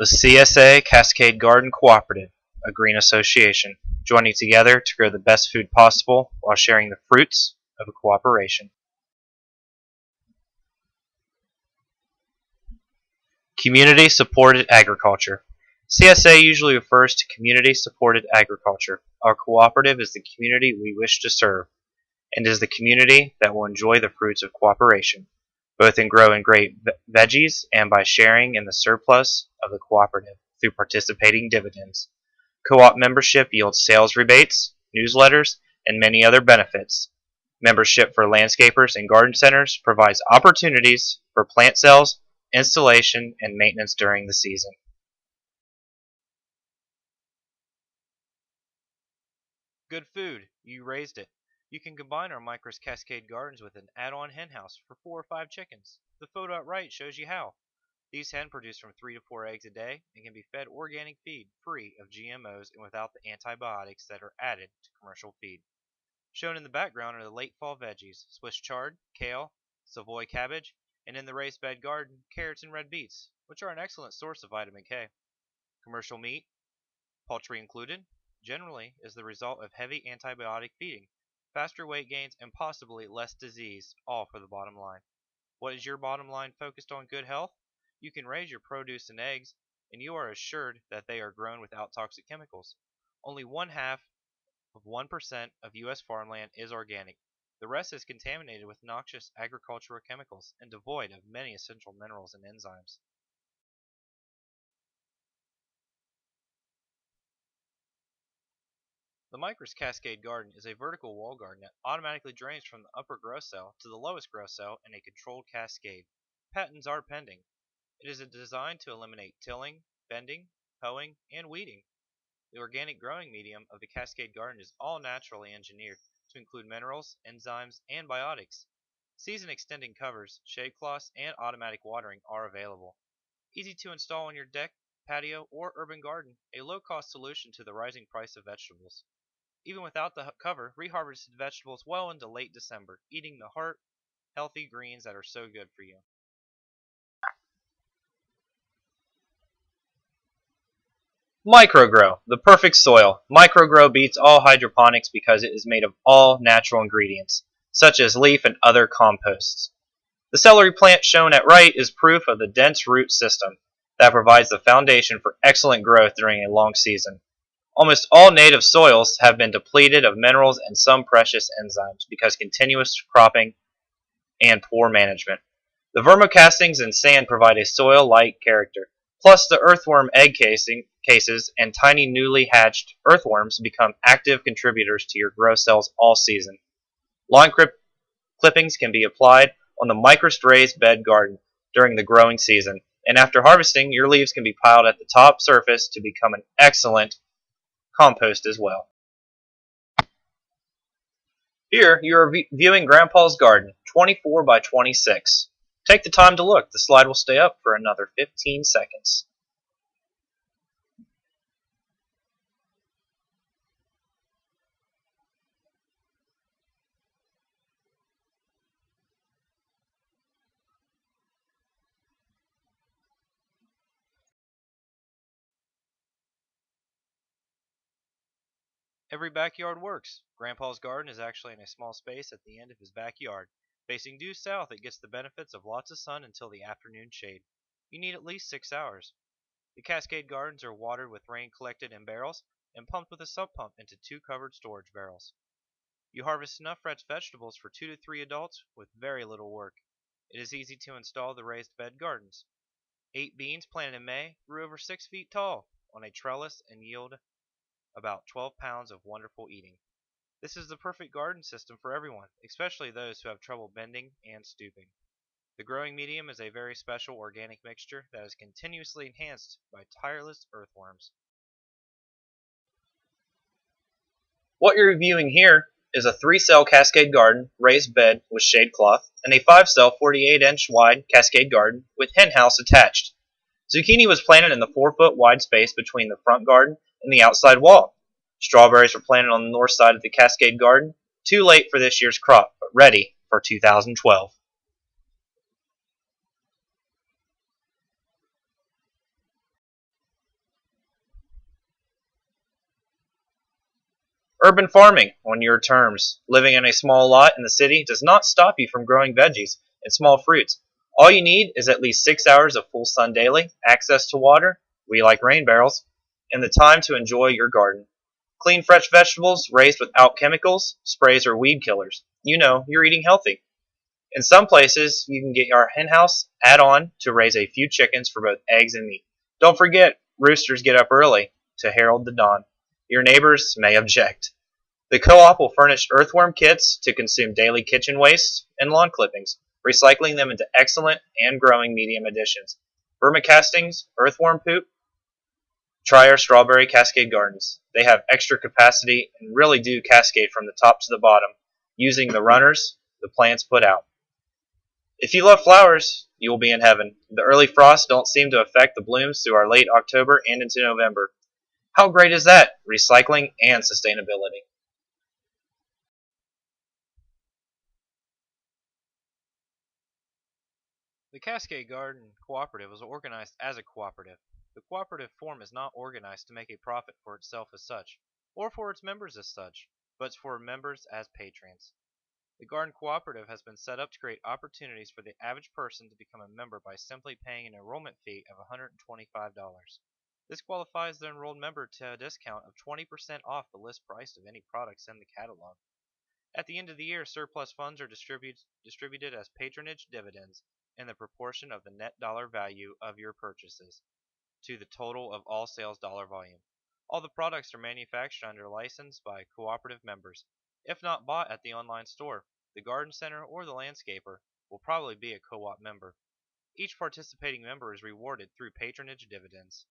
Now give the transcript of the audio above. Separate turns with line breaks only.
The CSA Cascade Garden Cooperative, a green association, joining together to grow the best food possible while sharing the fruits of a cooperation. Community Supported Agriculture. CSA usually refers to Community Supported Agriculture. Our cooperative is the community we wish to serve, and is the community that will enjoy the fruits of cooperation, both in growing great veggies and by sharing in the surplus of the cooperative through participating dividends. Co-op membership yields sales rebates, newsletters, and many other benefits. Membership for landscapers and garden centers provides opportunities for plant sales, installation, and maintenance during the season. Good food. You raised it. You can combine our Mikris Cascade gardens with an add-on hen house for 4 or 5 chickens. The photo at right shows you how. These hens produce from 3 to 4 eggs a day and can be fed organic feed free of GMOs and without the antibiotics that are added to commercial feed. Shown in the background are the late fall veggies, Swiss chard, kale, Savoy cabbage, and in the raised bed garden, carrots and red beets, which are an excellent source of vitamin K. Commercial meat, poultry included, generally is the result of heavy antibiotic feeding, faster weight gains, and possibly less disease, all for the bottom line. What is your bottom line focused on good health? You can raise your produce and eggs, and you are assured that they are grown without toxic chemicals. Only 1/2 of 1% of U.S. farmland is organic. The rest is contaminated with noxious agricultural chemicals and devoid of many essential minerals and enzymes. The Mikris Cascade garden is a vertical wall garden that automatically drains from the upper grow cell to the lowest grow cell in a controlled cascade. Patents are pending. It is designed to eliminate tilling, bending, hoeing, and weeding. The organic growing medium of the Cascade garden is all naturally engineered to include minerals, enzymes, and biotics. Season extending covers, shade cloths, and automatic watering are available. Easy to install on your deck, patio, or urban garden, a low-cost solution to the rising price of vegetables. Even without the cover, reharvested vegetables well into late December, eating the heart, healthy greens that are so good for you. Microgrow, the perfect soil. Microgrow beats all hydroponics because it is made of all natural ingredients, such as leaf and other composts. The celery plant shown at right is proof of the dense root system that provides the foundation for excellent growth during a long season. Almost all native soils have been depleted of minerals and some precious enzymes because continuous cropping and poor management. The vermicastings and sand provide a soil-like character. Plus, the earthworm egg cases and tiny newly hatched earthworms become active contributors to your grow cells all season. Lawn clippings can be applied on the Mikris raised bed garden during the growing season, and after harvesting, your leaves can be piled at the top surface to become an excellent compost as well. Here you are viewing Grandpa's garden, 24 by 26. Take the time to look. The slide will stay up for another 15 seconds. Every backyard works. Grandpa's garden is actually in a small space at the end of his backyard. Facing due south, it gets the benefits of lots of sun until the afternoon shade. You need at least 6 hours. The Cascade gardens are watered with rain collected in barrels and pumped with a sump pump into 2 covered storage barrels. You harvest enough fresh vegetables for 2 to 3 adults with very little work. It is easy to install the raised bed gardens. 8 beans planted in May grew over 6 feet tall on a trellis and yield about 12 pounds of wonderful eating. This is the perfect garden system for everyone, especially those who have trouble bending and stooping. The growing medium is a very special organic mixture that is continuously enhanced by tireless earthworms. What you're viewing here is a 3-cell Cascade garden, raised bed with shade cloth, and a 5-cell 48-inch wide Cascade garden with hen house attached. Zucchini was planted in the 4-foot wide space between the front garden and the outside wall. Strawberries were planted on the north side of the Cascade garden, too late for this year's crop, but ready for 2012. Urban farming on your terms. Living in a small lot in the city does not stop you from growing veggies and small fruits. All you need is at least 6 hours of full sun daily, access to water, we like rain barrels, and the time to enjoy your garden. Clean, fresh vegetables raised without chemicals, sprays, or weed killers. You know, you're eating healthy. In some places, you can get our henhouse add-on to raise a few chickens for both eggs and meat. Don't forget, roosters get up early to herald the dawn. Your neighbors may object. The co-op will furnish earthworm kits to consume daily kitchen waste and lawn clippings, recycling them into excellent and growing medium additions. Vermicastings, earthworm poop, try our strawberry Cascade gardens. They have extra capacity and really do cascade from the top to the bottom, using the runners the plants put out. If you love flowers, you will be in heaven. The early frosts don't seem to affect the blooms through our late October and into November. How great is that? Recycling and sustainability. The Cascade Garden Cooperative was organized as a cooperative. The cooperative form is not organized to make a profit for itself as such, or for its members as such, but for members as patrons. The Garden Cooperative has been set up to create opportunities for the average person to become a member by simply paying an enrollment fee of $125. This qualifies the enrolled member to a discount of 20% off the list price of any products in the catalog. At the end of the year, surplus funds are distributed as patronage dividends in the proportion of the net dollar value of your purchases to the total of all sales dollar volume. All the products are manufactured under license by cooperative members. If not bought at the online store, the garden center or the landscaper will probably be a co-op member. Each participating member is rewarded through patronage dividends.